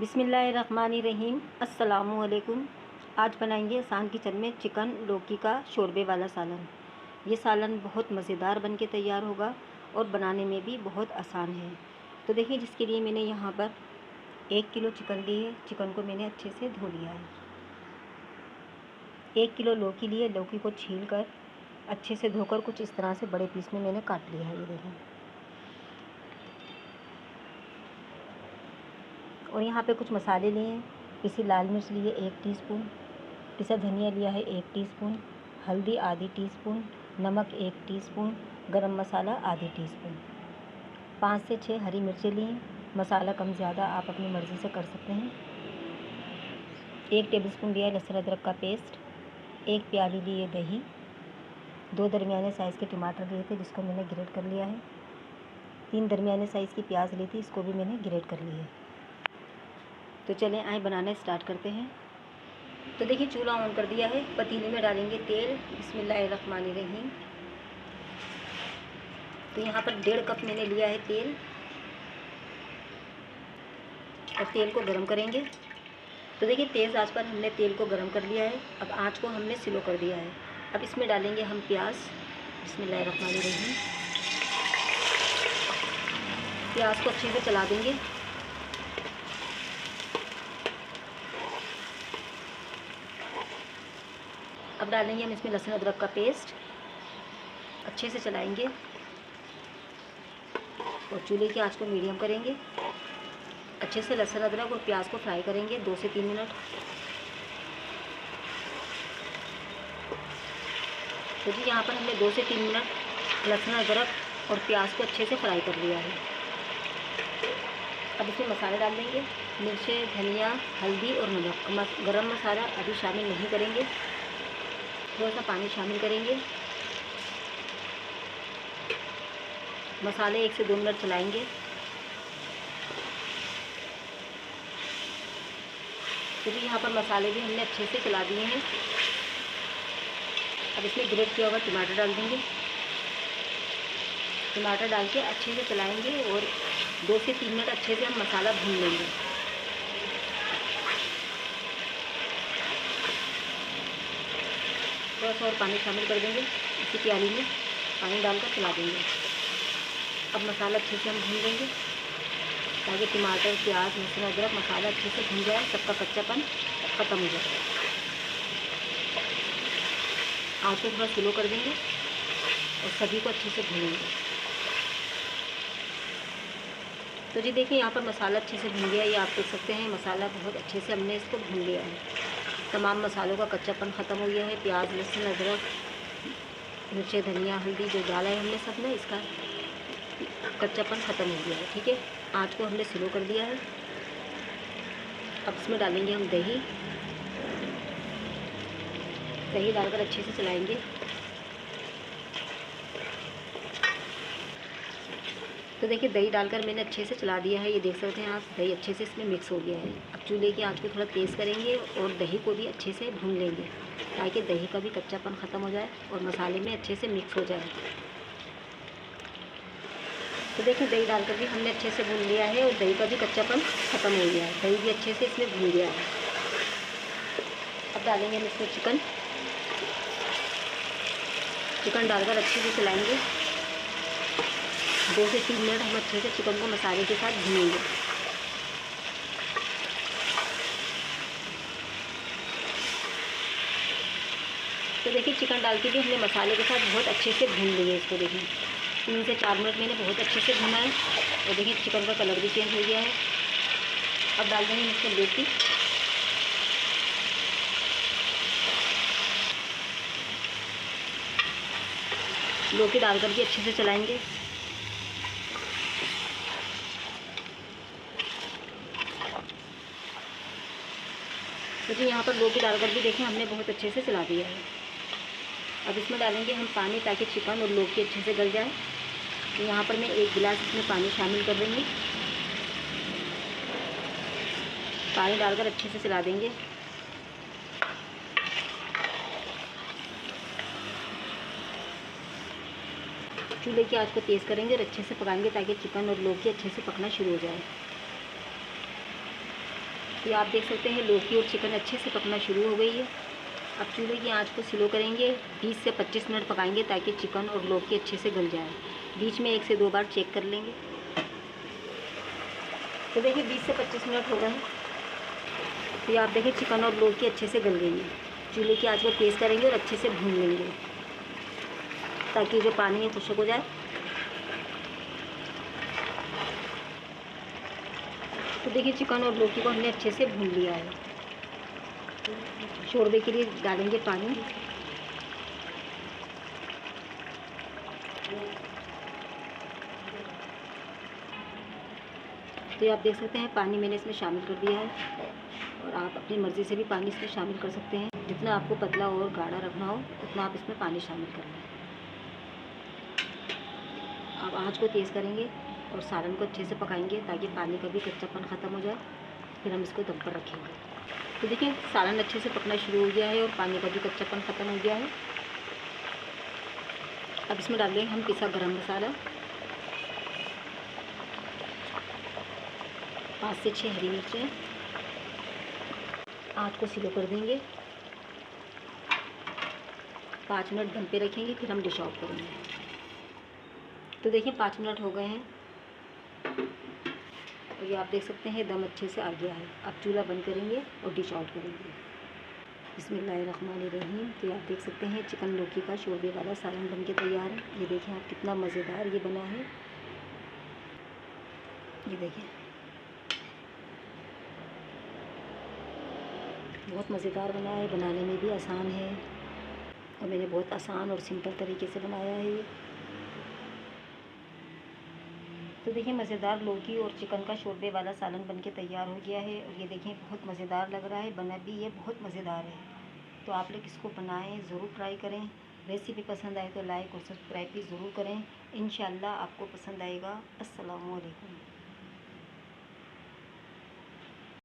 बिस्मिल्लाहिर्रहमानिर्रहीम। अस्सलामु अलैकुम। आज बनाएंगे आसान किचन में चिकन लौकी का शोरबे वाला सालन। ये सालन बहुत मज़ेदार बन के तैयार होगा और बनाने में भी बहुत आसान है। तो देखिए, जिसके लिए मैंने यहाँ पर 1 किलो चिकन ली है। चिकन को मैंने अच्छे से धो लिया है। 1 किलो लौकी लिए। लौकी को छील कर अच्छे से धोकर कुछ इस तरह से बड़े पीस में मैंने काट लिया है। ये देखें। और यहाँ पे कुछ मसाले लिए हैं। पिसी लाल मिर्च लिए 1 टीस्पून, पिसा धनिया लिया है 1 टीस्पून, हल्दी आधी टीस्पून, नमक 1 टीस्पून, गरम मसाला आधी टीस्पून, 5 से 6 हरी मिर्चें ली हैं। मसाला कम ज़्यादा आप अपनी मर्ज़ी से कर सकते हैं। 1 टेबलस्पून लिया लहसुन अदरक का पेस्ट, 1 प्याली ली है दही, 2 दरमियाने साइज़ के टमाटर लिए थे जिसको मैंने ग्रेट कर लिया है, 3 दरमियाने साइज़ की प्याज ली थी, इसको भी मैंने ग्रेट कर लिया है। तो चलें आए बनाना स्टार्ट करते हैं। तो देखिए, चूल्हा ऑन कर दिया है। पतीले में डालेंगे तेल। बिस्मिल्लाहिर्रहमानिर्रहीम। तो यहाँ पर 1.5 कप मैंने लिया है तेल और तेल को गरम करेंगे। तो देखिए, तेज़ आंच पर हमने तेल को गरम कर लिया है। अब आंच को हमने स्लो कर दिया है। अब इसमें डालेंगे हम प्याज। बिस्मिल्लाहिर्रहमानिर्रहीम। प्याज को अच्छे से चला देंगे। अब डालेंगे हम इसमें लहसुन अदरक का पेस्ट। अच्छे से चलाएंगे और चूल्हे की आंच को मीडियम करेंगे। अच्छे से लहसुन अदरक और प्याज को फ्राई करेंगे 2 से 3 मिनट। तो जी, यहाँ पर हमने 2 से 3 मिनट लहसुन अदरक और प्याज को अच्छे से फ्राई कर लिया है। अब इसमें मसाले डाल देंगे। मिर्चें, धनिया, हल्दी और नमक। गरम मसाला अभी शामिल नहीं करेंगे। थोड़ा सा पानी शामिल करेंगे। मसाले 1 से 2 मिनट चलाएंगे। तो भी यहाँ पर मसाले भी हमने अच्छे से चला दिए हैं। अब इसमें ग्रेट किया हुआ टमाटर डाल देंगे। टमाटर डाल के अच्छे से चलाएंगे और 2 से 3 मिनट अच्छे से हम मसाला भून लेंगे। थोड़ा सा और पानी शामिल कर देंगे। इसी प्याली में पानी डालकर चला देंगे। अब मसाला अच्छे से हम भून लेंगे ताकि टमाटर, प्याज, लहसुन अदरक मसाला अच्छे से भून जाए, सबका कच्चापन ख़त्म हो जाए। आँच को थोड़ा स्लो कर देंगे और सभी को अच्छे से भूनेंगे। तो जी देखिए, यहाँ पर मसाला अच्छे से भून गया। ये आप देख सकते हैं, मसाला बहुत अच्छे से हमने इसको भून लिया है। तमाम मसालों का कच्चापन ख़त्म हो गया है। प्याज, लहसुन अदरक, मिर्चें, धनिया, हल्दी जो डाला है हमने सब ने, इसका कच्चापन ख़त्म हो गया है। ठीक है, आँच को हमने स्लो कर दिया है। अब इसमें डालेंगे हम दही। दही डालकर अच्छे से चलाएंगे। तो देखिए, दही डालकर मैंने अच्छे से चला दिया है। ये देख सकते हैं आप, दही अच्छे से इसमें मिक्स हो गया है। अब चूल्हे की आंच को थोड़ा तेज़ करेंगे और दही को भी अच्छे से भून लेंगे ताकि दही का भी कच्चापन ख़त्म हो जाए और मसाले में अच्छे से मिक्स हो जाए। तो देखिए, दही डालकर भी हमने अच्छे से भून लिया है और दही का भी कच्चापन ख़त्म हो गया है। दही भी अच्छे से इसमें भून गया है। अब डालेंगे हम इसमें चिकन। चिकन डालकर अच्छे से चलाएँगे। 2 से 3 मिनट हम अच्छे से चिकन को मसाले के साथ भूनेंगे। तो देखिए, चिकन डाल के भी हमने मसाले के साथ बहुत अच्छे से भून लिए इसको। देखिए, 3 से 4 मिनट मैंने बहुत अच्छे से भुना है और देखिए चिकन का कलर भी चेंज हो गया है। अब डाल देंगे इसमें लौकी। लौकी डालकर भी अच्छे से चलाएंगे। तो जी, यहाँ पर लौकी डालकर भी देखिए हमने बहुत अच्छे से चला दिया है। अब इसमें डालेंगे हम पानी ताकि चिकन और लौकी अच्छे से गल जाए। तो यहाँ पर मैं 1 गिलास इसमें पानी शामिल कर देंगे। पानी डालकर अच्छे से चला देंगे। चूल्हे की आंच को तेज़ करेंगे और अच्छे से पकाएंगे ताकि चिकन और लौकी अच्छे से पकना शुरू हो जाए। तो आप देख सकते हैं लौकी और चिकन अच्छे से पकना शुरू हो गई है। अब चूल्हे की आंच को स्लो करेंगे, 20 से 25 मिनट पकाएंगे ताकि चिकन और लौकी अच्छे से गल जाए। बीच में 1 से 2 बार चेक कर लेंगे। तो देखिए 20 से 25 मिनट हो गए हैं। तो आप देखिए चिकन और लौकी अच्छे से गल गई है। चूल्हे की आंच को तेज़ करेंगे और अच्छे से भून लेंगे ताकि जो पानी है खुश्क हो जाए। तो देखिए चिकन और लौकी को हमने अच्छे से भून लिया है। शोरबे के लिए डालेंगे पानी। तो ये आप देख सकते हैं पानी मैंने इसमें शामिल कर दिया है, और आप अपनी मर्ज़ी से भी पानी इसमें शामिल कर सकते हैं। जितना आपको पतला और गाढ़ा रखना हो उतना आप इसमें पानी शामिल कर लें। आप आंच को तेज़ करेंगे और सालन को अच्छे से पकाएंगे ताकि पानी का भी कच्चापन ख़त्म हो जाए। फिर हम इसको दम पर रखेंगे। तो देखिए सालन अच्छे से पकना शुरू हो गया है और पानी का भी कच्चापन ख़त्म हो गया है। अब इसमें डाल देंगे हम पिसा गरम मसाला, 5 से 6 हरी मिर्चें। आंच को स्लो कर देंगे, 5 मिनट दम पे रखेंगे, फिर हम डिश आउट करेंगे। तो देखिए 5 मिनट हो गए हैं और ये आप देख सकते हैं दम अच्छे से आ गया है। अब चूल्हा बंद करेंगे और डिश आउट करेंगे। बिस्मिल्लाहिर्रहमानिर्रहीम। तो आप देख सकते हैं चिकन लौकी का शोरबे वाला सालन बन के तैयार है। ये देखें आप कितना मज़ेदार ये बना है। ये देखिए बहुत मज़ेदार बना है, बनाने में भी आसान है और मैंने बहुत आसान और सिंपल तरीके से बनाया है ये। तो देखिए मज़ेदार लौकी और चिकन का शोरबे वाला सालन बन के तैयार हो गया है। और ये देखें बहुत मज़ेदार लग रहा है, बना भी ये बहुत मज़ेदार है। तो आप लोग इसको बनाएं, ज़रूर ट्राई करें। रेसिपी पसंद आए तो लाइक और सब्सक्राइब भी ज़रूर करें। इंशाल्लाह आपको पसंद आएगा। अस्सलामु अलैकुम।